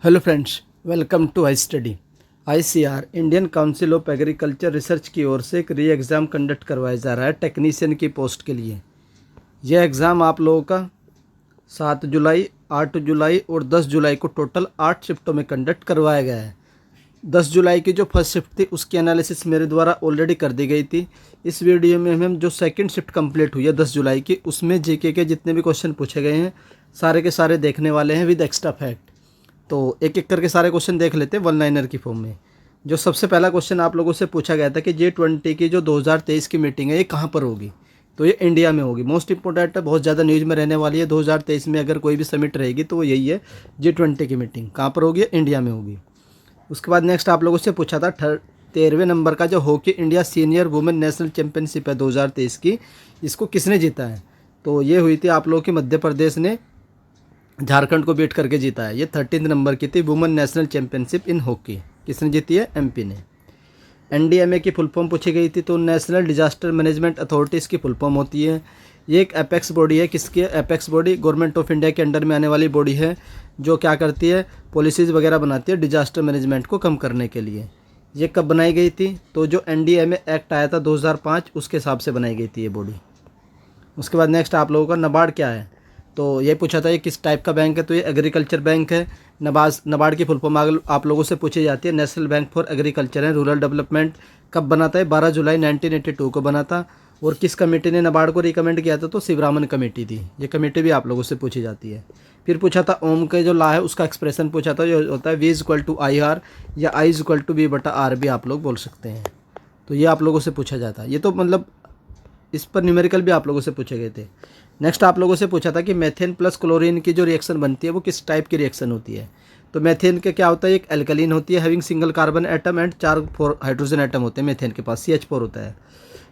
Hello friends, welcome to I study. ICR Indian Council of Agriculture Research की ओर से एक री एग्ज़ाम कंडक्ट करवाया जा रहा है टेक्नीशियन की पोस्ट के लिए। यह एग्ज़ाम आप लोगों का 7 जुलाई, 8 जुलाई और 10 जुलाई को टोटल 8 शिफ्टों में कंडक्ट करवाया गया है। 10 जुलाई की जो फर्स्ट शिफ्ट थी उसकी एनालिसिस मेरे द्वारा ऑलरेडी कर दी गई थी। इस वीडियो में हम जो सेकंड शिफ्ट कंप्लीट हुई है 10 जुलाई की, उसमें जीके के जितने भी क्वेश्चन पूछे गए हैं सारे के सारे देखने वाले हैं विद एक्स्ट्रा फैक्ट। तो एक एक करके सारे क्वेश्चन देख लेते हैं वन लाइनर की फॉर्म में। जो सबसे पहला क्वेश्चन आप लोगों से पूछा गया था कि G20 की जो 2023 की मीटिंग है ये कहाँ पर होगी, तो ये इंडिया में होगी। मोस्ट इंपॉर्टेंट है, बहुत ज़्यादा न्यूज़ में रहने वाली है। 2023 में अगर कोई भी समिट रहेगी तो वो यही है, G20 की मीटिंग कहाँ पर होगी, इंडिया में होगी। उसके बाद नेक्स्ट आप लोगों से पूछा था 13वें नंबर का जो hockey India senior women national championship है 2023 की, इसको किसने जीता है। तो ये हुई थी आप लोगों की मध्य प्रदेश ने झारखंड को बीट करके जीता है। ये 13 नंबर की थी वुमेन नेशनल चैम्पियनशिप इन हॉकी। किसने जीती है, एमपी ने। एनडीएमए की फुल फॉर्म पूछी गई थी, तो नेशनल डिजास्टर मैनेजमेंट अथॉरिटीज़ की फुल फॉर्म होती है। ये एक एपेक्स बॉडी है। किसकी apex body, government of India के अंडर में आने वाली बॉडी है, जो क्या करती है, पॉलिसीज़ वगैरह बनाती है डिजास्टर मैनेजमेंट को कम करने के लिए। ये कब बनाई गई थी, तो जो एनडीएमए एक्ट आया था 2005 उसके हिसाब से बनाई गई थी ये बॉडी। उसके बाद नेक्स्ट आप लोगों का नबार्ड क्या है, तो ये पूछा था ये किस टाइप का बैंक है, तो ये एग्रीकल्चर बैंक है। नबार्ड की फुल फॉर्म आप लोगों से पूछी जाती है, national bank for agriculture and rural development. कब बना था, 12 जुलाई 1982 को बना था। और किस कमेटी ने नबार्ड को रिकमेंड किया था, तो शिवरामन कमेटी थी। ये कमेटी भी आप लोगों से पूछी जाती है। फिर पूछा था ओम के जो ला है उसका एक्सप्रेशन पूछा था, जो होता है V=IR या I=V/R भी आप लोग बोल सकते हैं। तो ये आप लोगों से पूछा जाता है। ये तो मतलब इस पर न्यूमेरिकल भी आप लोगों से पूछे गए थे। नेक्स्ट आप लोगों से पूछा था कि मेथेन प्लस क्लोरीन की जो रिएक्शन बनती है वो किस टाइप की रिएक्शन होती है। तो मेथेन के क्या होता है, एक एल्कलीन होती है having single carbon atom and 4 hydrogen atom होते हैं। मेथेन के पास CH4 होता है।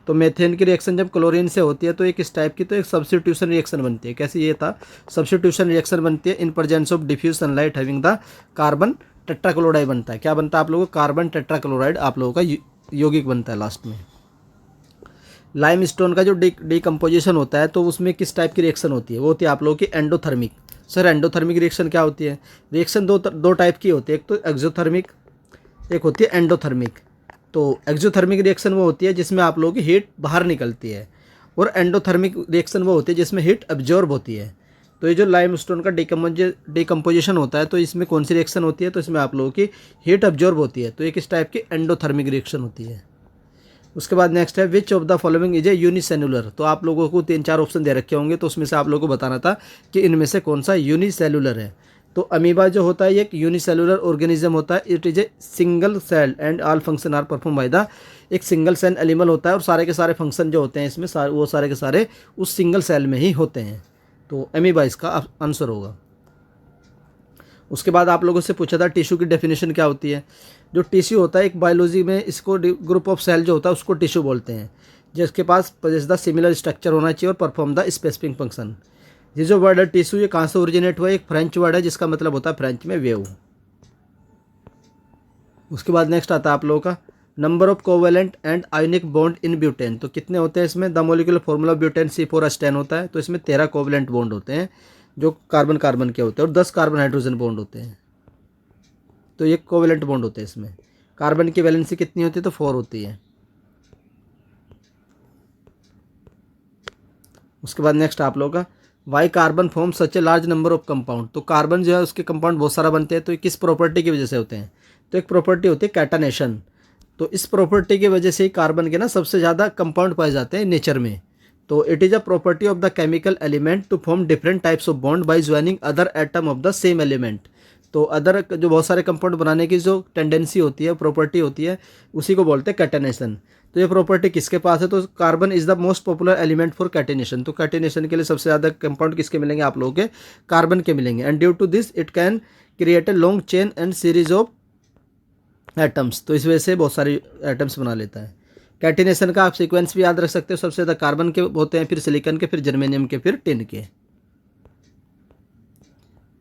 तो मेथेन की रिएक्शन जब क्लोरीन से होती है तो एक किस टाइप की, तो एक सब्स्टिट्यूशन रिएक्शन बनती है। कैसी, ये था सब्स्टिट्यूशन रिएक्शन बनती है in presence of diffuse sunlight having the carbon tetrachloride बनता है। क्या बनता है आप लोगों को, कार्बन टेट्राक्लोराइड आप लोगों का यौगिक बनता है लास्ट में। लाइम स्टोन का जो डिकम्पोजिशन होता है तो उसमें किस टाइप की रिएक्शन होती है, वो होती है आप लोगों की एंडोथर्मिक। सर एंडोथर्मिक रिएक्शन क्या होती है, रिएक्शन दो टाइप की होती है, एक तो एक्सोथर्मिक, एक होती है एंडोथर्मिक। तो एक्सोथर्मिक रिएक्शन वो होती है जिसमें आप लोगों की हीट बाहर निकलती है, और एंडोथर्मिक रिएक्शन वो होती है जिसमें हीट एब्जॉर्ब होती है। तो ये जो लाइम स्टोन का डिकम्पोजिशन होता है तो इसमें कौन सी रिएक्शन होती है, तो इसमें आप लोगों की हीट एब्जॉर्ब होती है। तो ये किस टाइप की, एंडोथर्मिक रिएक्शन होती है। उसके बाद नेक्स्ट है which of the following is a unicellular. तो आप लोगों को 3-4 ऑप्शन दे रखे होंगे, तो उसमें से आप लोगों को बताना था कि इनमें से कौन सा यूनिसेलुलर है। तो अमीबा जो होता है ये एक यूनिसेलुलर ऑर्गेनिज्म होता है। It is a single cell and all function are perform by the, एक सिंगल सेल एनिमल होता है और सारे के सारे फंक्शन जो होते हैं इसमें वो सारे के सारे उस सिंगल सेल में ही होते हैं। तो अमीबा इसका आंसर होगा। उसके बाद आप लोगों से पूछा था टिश्यू की डेफिनेशन क्या होती है। जो टिश्यू होता है एक बायोलॉजी में इसको ग्रुप ऑफ सेल जो होता है उसको टिश्यू बोलते हैं, जिसके पास द सिमिलर स्ट्रक्चर होना चाहिए और परफॉर्म द स्पेसिफिक फंक्शन। ये जो वर्ड है टिश्यू, ये कहाँ से ओरिजिनेट हुआ है, एक फ्रेंच वर्ड है जिसका मतलब होता है फ्रेंच में वेव। उसके बाद नेक्स्ट आता है आप लोगों का number of covalent and ionic bond in butane. तो कितने होते हैं इसमें, the molecular formula butane C4H10 होता है। तो इसमें 13 कोवेलेंट बॉन्ड होते हैं जो कार्बन कार्बन के होते हैं, और 10 कार्बन हाइड्रोजन बॉन्ड होते हैं। तो ये कोवेलेंट बॉन्ड होते हैं। इसमें कार्बन की वैलेंसी कितनी होती है, तो 4 होती है। उसके बाद नेक्स्ट आप लोगों का why carbon form such a large number of compound. तो कार्बन जो है उसके कंपाउंड बहुत सारा बनते हैं, तो ये किस प्रॉपर्टी की वजह से होते हैं, तो एक प्रॉपर्टी होती है कैटानेशन। तो इस प्रॉपर्टी की वजह से ही कार्बन के ना सबसे ज़्यादा कंपाउंड पाए जाते हैं नेचर में। तो it is a property of the chemical element to form different types of bond by joining other atom of the same element. तो अदर जो बहुत सारे कंपाउंड बनाने की जो टेंडेंसी होती है, प्रॉपर्टी होती है, उसी को बोलते हैं कैटेनेशन। तो ये प्रॉपर्टी किसके पास है, तो carbon is the most popular element for catenation. तो कैटेनेशन के लिए सबसे ज़्यादा कंपाउंड किसके मिलेंगे, आप लोगों के कार्बन के मिलेंगे। And due to this it can create a long chain and series of atoms. तो इस वजह से बहुत सारी एटम्स बना लेता है। कैटिनेशन का आप सीक्वेंस भी याद रख सकते हो, सबसे ज़्यादा कार्बन के होते हैं, फिर सिलिकॉन के, फिर जर्मेनियम के, फिर टिन के।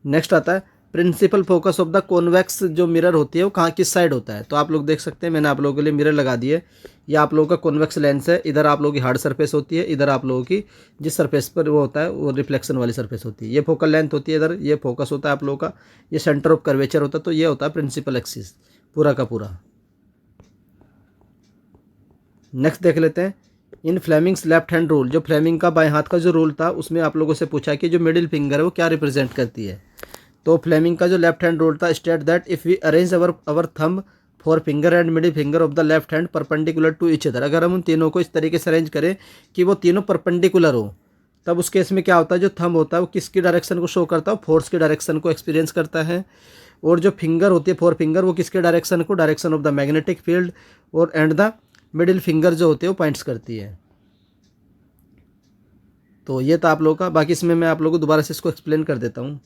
नेक्स्ट आता है principal focus of the convex जो मिरर होती है वो कहाँ किस साइड होता है। तो आप लोग देख सकते हैं मैंने आप लोगों के लिए मिरर लगा दिए। ये आप लोगों का कॉन्वेक्स लेंस है, इधर आप लोगों की हार्ड सरफेस होती है, इधर आप लोगों की जिस सरफेस पर वो होता है वो रिफ्लेक्शन वाली सरफेस होती है। ये फोकल लेंथ होती है, इधर ये फोकस होता है आप लोगों का, ये सेंटर ऑफ कर्वेचर होता है। तो ये होता है प्रिंसिपल एक्सिस पूरा का पूरा। नेक्स्ट देख लेते हैं इन फ्लेमिंग्स लेफ्ट हैंड रूल। जो फ्लेमिंग का बाएं हाथ का जो रूल था उसमें आप लोगों से पूछा कि जो मिडिल फिंगर है वो क्या रिप्रेजेंट करती है। तो फ्लेमिंग का जो लेफ्ट हैंड रूल था, state that if we arrange our thumb forefinger and middle finger of the left hand perpendicular to each other, अगर हम उन तीनों को इस तरीके से अरेंज करें कि वो तीनों परपेंडिकुलर हो, तब उस केस में क्या होता है, जो थंब होता है वो किसकी डायरेक्शन को शो करता है, फोर्स की डायरेक्शन को एक्सपीरियंस करता है। और जो फिंगर होती है फोर फिंगर वो किसके डायरेक्शन को, direction of the magnetic field. और एंड द मिडिल फिंगर जो होती है वो पॉइंट्स करती है। तो ये था आप लोगों का। बाकी इसमें मैं आप लोगों को दोबारा से इसको एक्सप्लेन कर देता हूँ।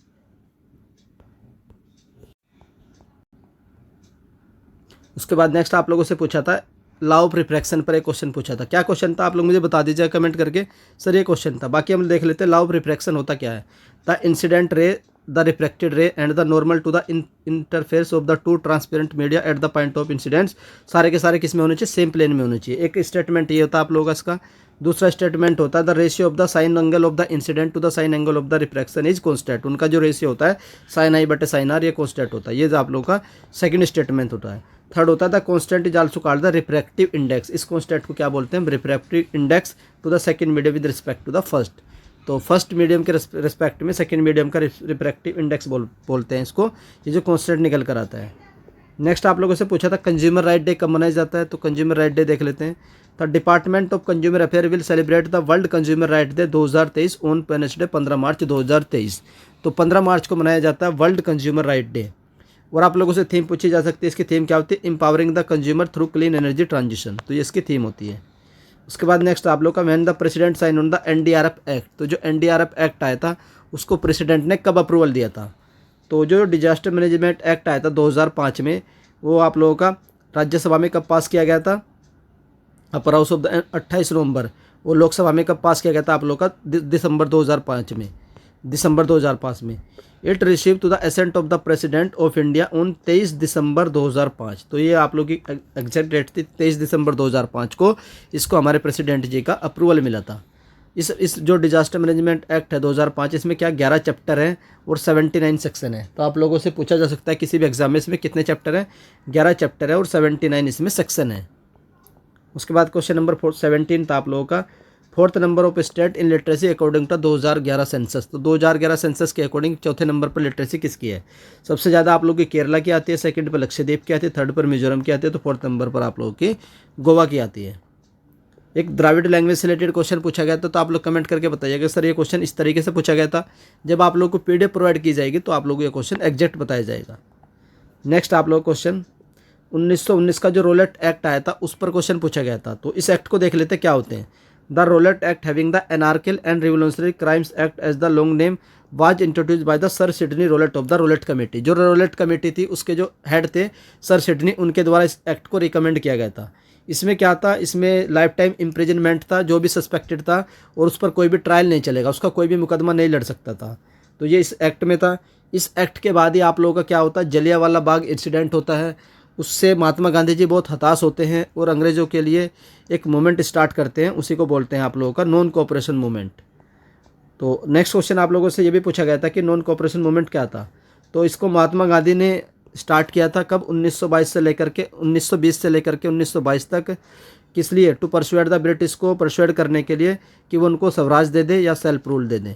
उसके बाद नेक्स्ट आप लोगों से पूछा था लॉ ऑफ रिफ्रैक्शन पर एक क्वेश्चन पूछा था। क्या क्वेश्चन था आप लोग मुझे बता दीजिए कमेंट करके, सर ये क्वेश्चन था। बाकी हम देख लेते हैं लॉ ऑफ रिफ्रैक्शन होता क्या है। The incident ray, the reflected ray and the normal to the interface of the two transparent media at the point of incidence, सारे के सारे किस में होने चाहिए, सेम प्लेन में होने चाहिए। एक स्टेटमेंट ये होता है आप लोगों का इसका। दूसरा स्टेटमेंट होता है the ratio of the sine angle of the incident to the sine angle of the refraction is constant. उनका जो रेशियो होता है साइन आई बटे साइन आर, ये कॉन्स्टेंट होता है। ये जो आप लोगों का सेकंड स्टेटमेंट होता है। थर्ड होता है the constant is also called the refractive index. इस कॉन्स्टेंट को क्या बोलते हैं, refractive index to the second medium with respect to the first. तो फर्स्ट मीडियम के रिस्पेक्ट में सेकंड मीडियम का रिफ्रैक्टिव इंडेक्स बोलते हैं इसको, ये जो कॉन्स्टेंट निकल कर आता है। नेक्स्ट आप लोगों से पूछा था कंज्यूमर राइट डे कब मनाया जाता है। तो कंज्यूमर राइट डे देख लेते हैं। The department of consumer affair will celebrate the world consumer right day 2023 on Wednesday 15 मार्च 2023। तो 15 मार्च को मनाया जाता है वर्ल्ड कंज्यूमर राइट डे। और आप लोगों से थीम पूछी जा सकती है, इसकी थीम क्या होती है, empowering the consumer through clean energy transition. तो ये इसकी थीम होती है। उसके बाद नेक्स्ट आप लोग का when the president sign on the NDRF act. तो जो एनडीआरएफ एक्ट आया था उसको प्रेसिडेंट ने कब अप्रूवल दिया था। तो जो डिजास्टर मैनेजमेंट एक्ट आया था 2005 में, वो आप लोगों का राज्यसभा में कब पास किया गया था, अपर हाउस ऑफ द 28 नवंबर। वो लोकसभा में कब पास किया गया था आप लोग का, दिसंबर 2005 में, दिसंबर 2005 में। It receive to the assent of the president of India on 23 December 2005। तो ये आप लोग की एग्जैक्ट डेट थी 23 दिसंबर 2005 को इसको हमारे प्रेसिडेंट जी का अप्रूवल मिला था। इस जो डिजास्टर मैनेजमेंट एक्ट है 2005, इसमें क्या 11 चैप्टर हैं और 79 सेक्शन है। तो आप लोगों से पूछा जा सकता है किसी भी एग्जाम में इसमें कितने चैप्टर हैं, 11 चैप्टर है और 79 इसमें सेक्शन है। उसके बाद क्वेश्चन नंबर 17 था आप लोगों का, fourth number of state in literacy according to 2011 census. तो 2011 सेंसस के अकॉर्डिंग चौथे नंबर पर लिटरेसी किसकी है। सबसे ज़्यादा आप लोगों की केरला की आती है, सेकंड पर लक्षद्वीप की आती है, थर्ड पर मिजोरम की आती है, तो फोर्थ नंबर पर आप लोगों की गोवा की आती है। एक द्राविड़ लैंग्वेज से रिलेटेड क्वेश्चन पूछा गया था, तो आप लोग कमेंट करके बताइएगा सर ये क्वेश्चन इस तरीके से पूछा गया था। जब आप लोग को पीडीएफ प्रोवाइड की जाएगी तो आप लोगों को ये क्वेश्चन एग्जैक्ट बताया जाएगा। नेक्स्ट आप लोग क्वेश्चन 1919 का जो रोलेट एक्ट आया था उस पर क्वेश्चन पूछा गया था। तो इस एक्ट को देख लेते क्या होते हैं। The Rowlatt Act having the anarchical and revolutionary crimes act as the long name was introduce by the sir Sidney Rowlatt of the Rowlatt committee. जो रोलेट कमेटी थी उसके जो हेड थे सर सिडनी, उनके द्वारा इस एक्ट को recommend किया गया था। इसमें क्या था, इसमें लाइफ टाइम इम्प्रिजनमेंट था, जो भी सस्पेक्टेड था और उस पर कोई भी ट्रायल नहीं चलेगा, उसका कोई भी मुकदमा नहीं लड़ सकता था। तो ये इस एक्ट में था। इस एक्ट के बाद ही आप लोगों का क्या होता है, जलियांवाला बाग इंसिडेंट होता है। उससे महात्मा गांधी जी बहुत हताश होते हैं और अंग्रेज़ों के लिए एक मूवमेंट स्टार्ट करते हैं, उसी को बोलते हैं आप लोगों का नॉन कोऑपरेशन मूवमेंट। तो नेक्स्ट क्वेश्चन आप लोगों से ये भी पूछा गया था कि नॉन कोऑपरेशन मूवमेंट क्या था। तो इसको महात्मा गांधी ने स्टार्ट किया था कब, 1922 से लेकर के 1920 से लेकर के 1922 तक। किस लिए, टू परसुएड द ब्रिटिश को परसुएड करने के लिए कि वो उनको स्वराज दे दे या सेल्फ रूल दे दें।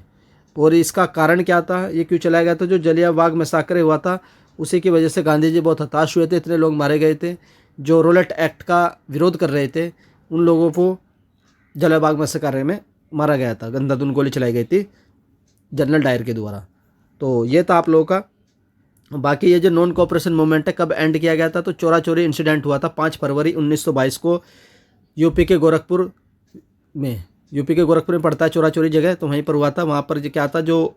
और इसका कारण क्या था, ये क्यों चलाया गया था, जो जलियांवाला बाग मैसाकर हुआ था उसी की वजह से गांधी जी बहुत हताश हुए थे, इतने लोग मारे गए थे। जो रोलेट एक्ट का विरोध कर रहे थे उन लोगों को जलियांवाला बाग मैसाकर में मारा गया था, अंधाधुंध गोली चलाई गई थी जनरल डायर के द्वारा। तो ये था आप लोगों का। बाकी ये जो नॉन कोऑपरेशन मूवमेंट है कब एंड किया गया था, तो चोरा चोरी इंसिडेंट हुआ था 5 फरवरी 1922 को यूपी के गोरखपुर में। यूपी के गोरखपुर में पड़ता है चोरा चोरी जगह, तो वहीं पर हुआ था। वहाँ पर क्या था, जो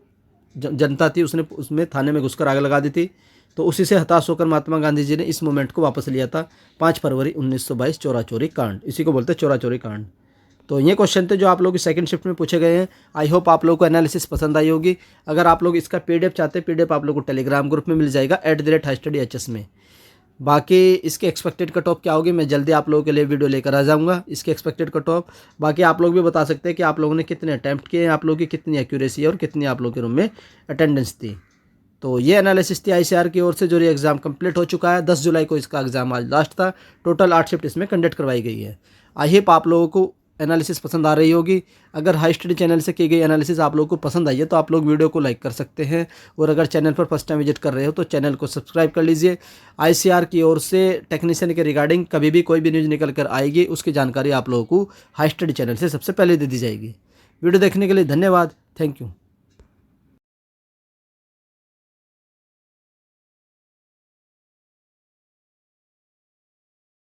जनता थी उसने उसमें थाने में घुसकर आग लगा दी थी। तो उसी से हताश होकर महात्मा गांधी जी ने इस मूवमेंट को वापस लिया था 5 फरवरी 1922 चोरा चोरी कांड, इसी को बोलते हैं चोरा चोरी कांड। तो ये क्वेश्चन थे जो आप लोग की सेकंड शिफ्ट में पूछे गए हैं। आई होप आप लोगों को एनालिसिस पसंद आई होगी। अगर आप लोग इसका पीडीएफ चाहते हैं, पीडीएफ आप लोग को टेलीग्राम ग्रुप में मिल जाएगा @HighStudyHS में। बाकी इसके एक्सपेक्टेड कट ऑफ क्या होगी, मैं जल्दी आप लोगों के लिए वीडियो लेकर आ जाऊंगा इसके एक्सपेक्टेड कट ऑफ। बाकी आप लोग भी बता सकते हैं कि आप लोगों ने कितने अटैम्प्ट किए हैं, आप लोगों की कितनी एक्यूरेसी है और कितनी आप लोगों के रूम में अटेंडेंस थी। तो ये एनालिसिस थी आईसीआर की ओर से, जो ये एग्ज़ाम कंप्लीट हो चुका है। 10 जुलाई को इसका एग्ज़ाम आज लास्ट था। टोटल 8 शिफ्ट इसमें कंडक्ट करवाई गई है। आई होप आप लोगों को एनालिसिस पसंद आ रही होगी। अगर हाई स्टडी चैनल से की गई एनालिसिस आप लोगों को पसंद आई है तो आप लोग वीडियो को लाइक कर सकते हैं, और अगर चैनल पर फर्स्ट टाइम विजिट कर रहे हो तो चैनल को सब्सक्राइब कर लीजिए। आईसीआर की ओर से टेक्नीशियन के रिगार्डिंग कभी भी कोई भी न्यूज़ निकल कर आएगी, उसकी जानकारी आप लोगों को हाई स्टडी चैनल से सबसे पहले दे दी जाएगी। वीडियो देखने के लिए धन्यवाद। Thank you.